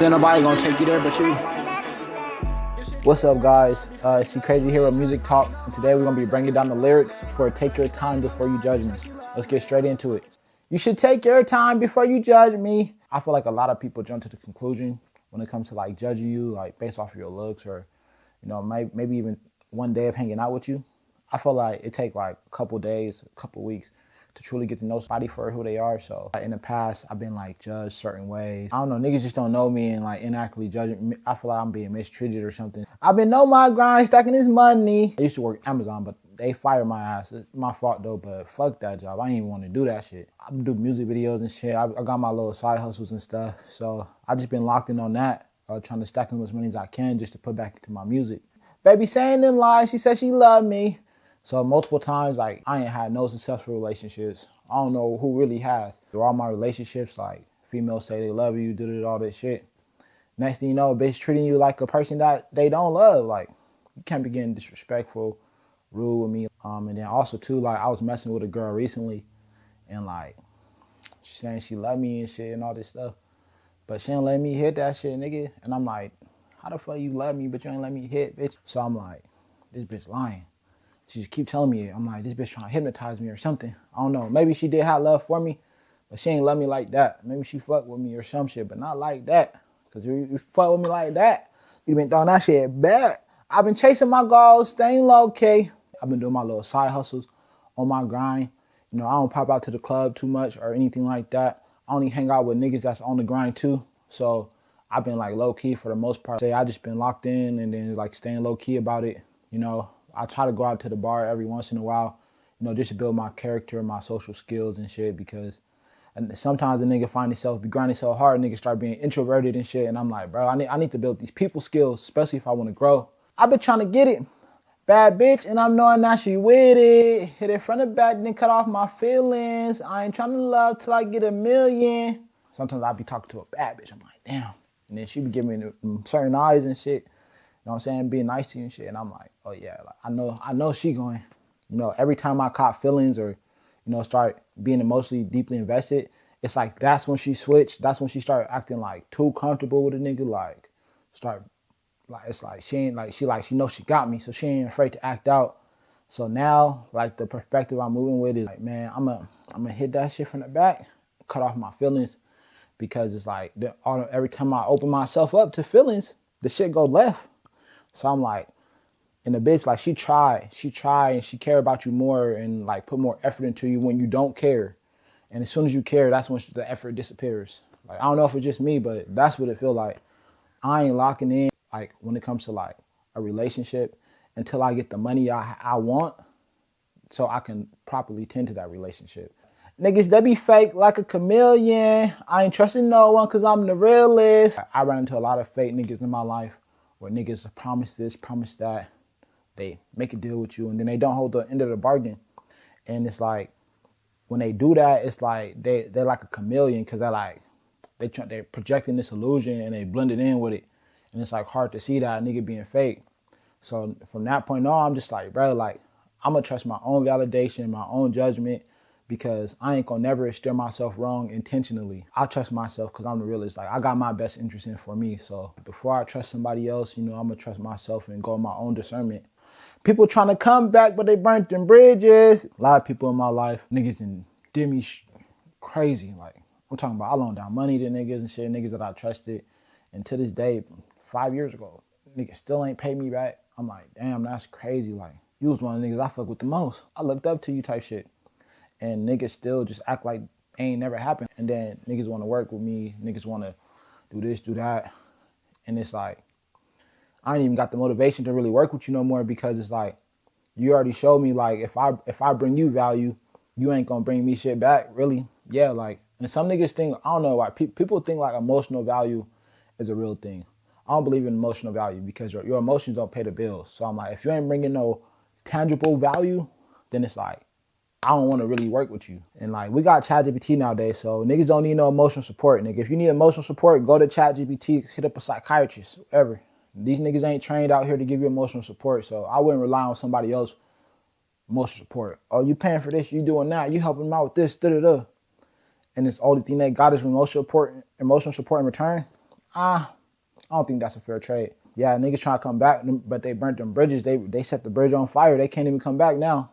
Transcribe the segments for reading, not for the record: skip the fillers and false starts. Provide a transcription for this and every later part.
Ain't nobody gonna take you there but you. What's up, guys? It's C Crazy here with Music Talk, and today we're gonna be bringing down the lyrics for "Take Your Time Before You Judge Me." Let's get straight into it. You should take your time before you judge me. I feel like a lot of people jump to the conclusion when it comes to like judging you, like based off of your looks or, maybe even one day of hanging out with you. I feel like it take like a couple days, a couple weeks to truly get to know somebody for who they are. So in the past, I've been like judged certain ways. I don't know, niggas just don't know me and like inaccurately judging me. I feel like I'm being mistreated or something. I've been on my grind, stacking this money. I used to work Amazon, but they fired my ass. It's my fault though, but fuck that job. I didn't even want to do that shit. I do music videos and shit. I got my little side hustles and stuff. So I just been locked in on that, trying to stack as much money as I can just to put back into my music. Baby saying them lies, she said she loved me. So multiple times, like, I ain't had no successful relationships. I don't know who really has. Through all my relationships, like, females say they love you, did all this shit. Next thing you know, a bitch treating you like a person that they don't love. Like, you can't be getting disrespectful, rude with me. And then also, too, like, I was messing with a girl recently, and, like, she's saying she loved me and shit and all this stuff. But she ain't let me hit that shit, nigga. And I'm like, how the fuck you love me, but you ain't let me hit, bitch? So I'm like, this bitch lying. She just keep telling me it. I'm like, this bitch trying to hypnotize me or something. I don't know. Maybe she did have love for me, but she ain't love me like that. Maybe she fucked with me or some shit, but not like that. Because if you fuck with me like that, you been throwing that shit back. I've been chasing my goals, staying low-key. I've been doing my little side hustles on my grind. You know, I don't pop out to the club too much or anything like that. I only hang out with niggas that's on the grind too. So I've been like low-key for the most part. I just been locked in and then like staying low-key about it, you know. I try to go out to the bar every once in a while, you know, just to build my character, my social skills and shit, because sometimes the nigga find himself be grinding so hard, nigga start being introverted and shit, and I'm like, bro, I need to build these people skills, especially if I want to grow. I've been trying to get it. Bad bitch, and I'm knowing that she with it. Hit it from the back, then cut off my feelings. I ain't trying to love till I get a million. Sometimes I be talking to a bad bitch, I'm like, damn. And then she be giving me certain eyes and shit. You know what I'm saying? Being nice to you and shit. And I'm like, oh yeah, like, I know she going. You know, every time I caught feelings or, you know, start being emotionally deeply invested, it's like that's when she switched. That's when she started acting like too comfortable with a nigga. Like, it's like she knows she got me, so she ain't afraid to act out. So now, like the perspective I'm moving with is like, man, I'm gonna hit that shit from the back, cut off my feelings, because it's like every time I open myself up to feelings, the shit go left. So I'm like, and the bitch, like, she tried and she care about you more and like put more effort into you when you don't care. And as soon as you care, that's when the effort disappears. Like, I don't know if it's just me, but that's what it feel like. I ain't locking in, like, when it comes to like a relationship until I get the money I want so I can properly tend to that relationship. Niggas, they be fake like a chameleon. I ain't trusting no one because I'm the realest. I ran into a lot of fake niggas in my life where niggas promise this, promise that. They make a deal with you and then they don't hold the end of the bargain. And it's like, when they do that, it's like they're like a chameleon, because they're projecting this illusion and they blend it in with it. And it's like hard to see that nigga being fake. So from that point on, I'm just like, bro, like, I'm gonna trust my own validation, my own judgment, because I ain't gonna never steer myself wrong intentionally. I trust myself because I'm the realist. Like, I got my best interest in for me. So before I trust somebody else, you know, I'm gonna trust myself and go on my own discernment. People trying to come back, but they burnt them bridges. A lot of people in my life, niggas did me crazy. Like, I'm talking about, I loaned down money to niggas and shit, niggas that I trusted. And to this day, 5 years ago, niggas still ain't paid me back. I'm like, damn, that's crazy. Like, you was one of the niggas I fuck with the most. I looked up to you type shit. And niggas still just act like ain't never happened. And then niggas want to work with me. Niggas want to do this, do that. And it's like, I ain't even got the motivation to really work with you no more, because it's like, you already showed me, like, if I bring you value, you ain't gonna bring me shit back, really. Yeah, like, and some niggas think, I don't know why, people think like emotional value is a real thing. I don't believe in emotional value because your emotions don't pay the bills. So I'm like, if you ain't bringing no tangible value, then it's like, I don't want to really work with you. And like, we got ChatGPT nowadays, so niggas don't need no emotional support, nigga. If you need emotional support, go to ChatGPT, hit up a psychiatrist, whatever. These niggas ain't trained out here to give you emotional support, so I wouldn't rely on somebody else emotional support. Oh, you paying for this, you doing that, you helping them out with this, da-da-da. And it's the only thing they got is emotional support in return. I don't think that's a fair trade. Yeah, niggas trying to come back, but they burnt them bridges. They set the bridge on fire. They can't even come back now.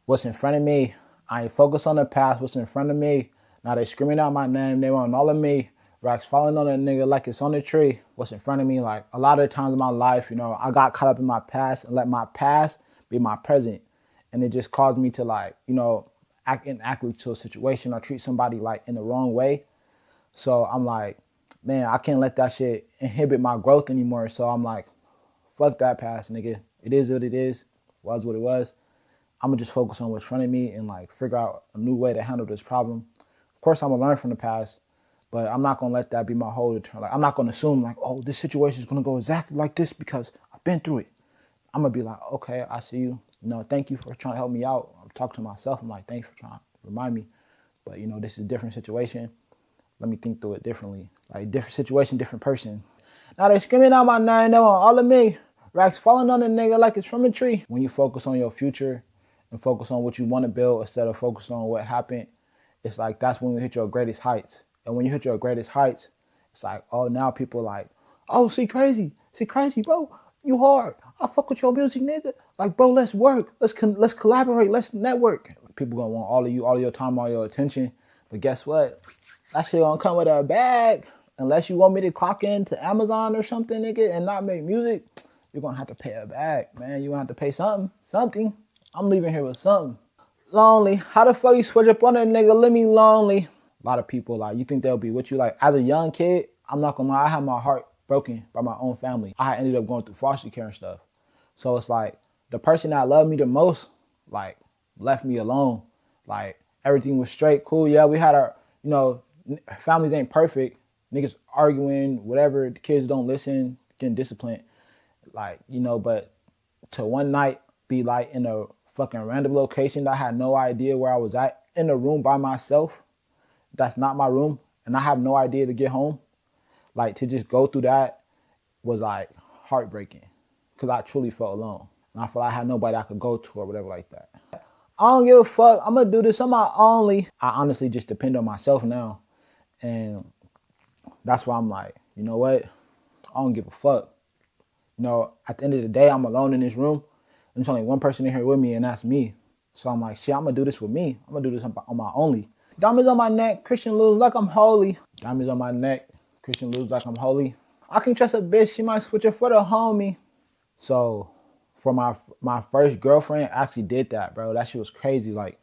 What's in front of me, I ain't focused on the past. What's in front of me, now they screaming out my name. They want all of me. Racks falling on a nigga like it's on the tree. What's in front of me, like a lot of times in my life, you know, I got caught up in my past and let my past be my present. And it just caused me to, like, you know, act inaccurately to a situation or treat somebody like in the wrong way. So I'm like, man, I can't let that shit inhibit my growth anymore. So I'm like, fuck that past, nigga. It is what it is. Was what it was. I'm gonna just focus on what's in front of me and like figure out a new way to handle this problem. Of course, I'm gonna learn from the past, but I'm not gonna let that be my whole deterrent. Like, I'm not gonna assume like, oh, this situation is gonna go exactly like this because I've been through it. I'm gonna be like, okay, I see you. You know, thank you for trying to help me out. I'm talking to myself. I'm like, thanks for trying to remind me. But you know, this is a different situation. Let me think through it differently. Like, different situation, different person. Now they screaming out my name, they want all of me. Racks falling on the nigga like it's from a tree. When you focus on your future and focus on what you want to build instead of focus on what happened, it's like that's when you hit your greatest heights. And when you hit your greatest heights, it's like, oh, now people are like, oh, see crazy, bro. You hard. I fuck with your music, nigga. Like, bro, let's work. Let's collaborate. Let's network. People gonna want all of you, all of your time, all your attention. But guess what? That shit gonna come with a bag. Unless you want me to clock into Amazon or something, nigga, and not make music, you're gonna have to pay a bag, man. You're gonna have to pay something. I'm leaving here with something. Lonely. How the fuck you switch up on that nigga? Let me lonely. A lot of people, like, you think they'll be with you. Like, as a young kid, I'm not gonna lie, I had my heart broken by my own family. I ended up going through foster care and stuff. So it's like, the person that loved me the most, like, left me alone. Like, everything was straight, cool. Yeah, we had our, you know, families ain't perfect. Niggas arguing, whatever, the kids don't listen, getting disciplined. Like, you know, but to one night be like in a fucking random location that I had no idea where I was at, in a room by myself, that's not my room, and I have no idea to get home. Like, to just go through that was like heartbreaking because I truly felt alone. And I felt like I had nobody I could go to or whatever like that. I don't give a fuck. I'm going to do this on my only. I honestly just depend on myself now. And that's why I'm like, you know what? I don't give a fuck. You know, at the end of the day, I'm alone in this room. There's only one person in here with me, and that's me. So I'm like, shit, I'm going to do this with me. I'm going to do this on my only. Diamonds on my neck, Christian lose like I'm holy. Diamonds on my neck, Christian lose like I'm holy. I can trust a bitch, she might switch her for the homie. So for my first girlfriend, I actually did that, bro. That shit was crazy. Like,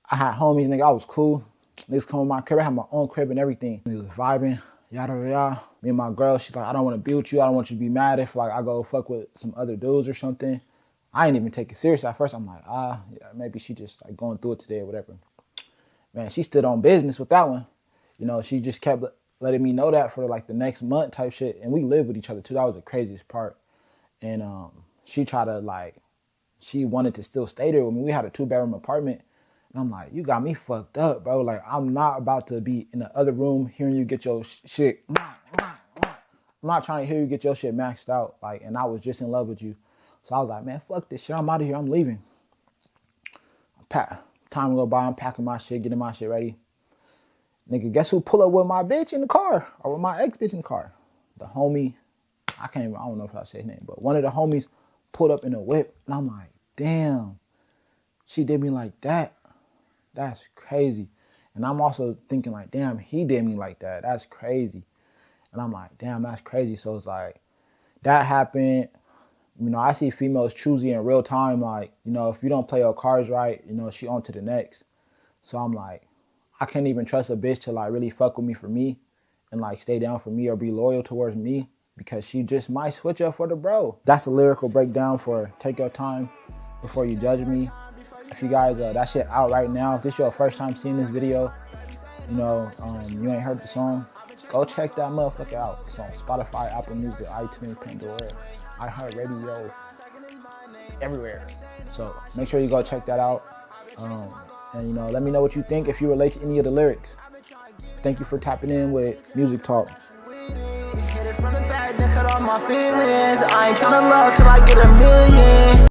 I had homies, nigga, I was cool. Niggas come to my crib, I had my own crib and everything. We was vibing, yada yada. Me and my girl, she's like, I don't want to be with you. I don't want you to be mad if like I go fuck with some other dudes or something. I ain't even take it serious at first. I'm like, yeah, maybe she just like going through it today or whatever. Man, she stood on business with that one. You know, she just kept letting me know that for like the next month type shit. And we lived with each other too. That was the craziest part. And she tried to like, she wanted to still stay there with me. We had a 2-bedroom apartment. And I'm like, you got me fucked up, bro. Like, I'm not about to be in the other room hearing you get your shit. I'm not trying to hear you get your shit maxed out. Like, and I was just in love with you. So I was like, man, fuck this shit. I'm out of here. I'm leaving. Time go by, I'm packing my shit, getting my shit ready. Nigga, guess who pull up with my bitch in the car? Or with my ex-bitch in the car? The homie, I don't know if I say his name, but one of the homies pulled up in a whip. And I'm like, damn, she did me like that. That's crazy. And I'm also thinking like, damn, he did me like that. That's crazy. And I'm like, damn, that's crazy. So it's like, that happened. You know, I see females choosy in real time. Like, you know, if you don't play your cards right, you know, she on to the next. So I'm like, I can't even trust a bitch to like really fuck with me for me and like stay down for me or be loyal towards me because she just might switch up for the bro. That's a lyrical breakdown for Take Your Time Before You Judge Me. If you guys, that shit out right now. If this is your first time seeing this video, you know, you ain't heard the song, go check that motherfucker out. It's on Spotify, Apple Music, iTunes, Pandora, iHeartRadio, everywhere. So make sure you go check that out. And, you know, let me know what you think if you relate to any of the lyrics. Thank you for tapping in with Music Talk. Hit it from the back, then cut off my feelings. I ain't tryna love till I get a million.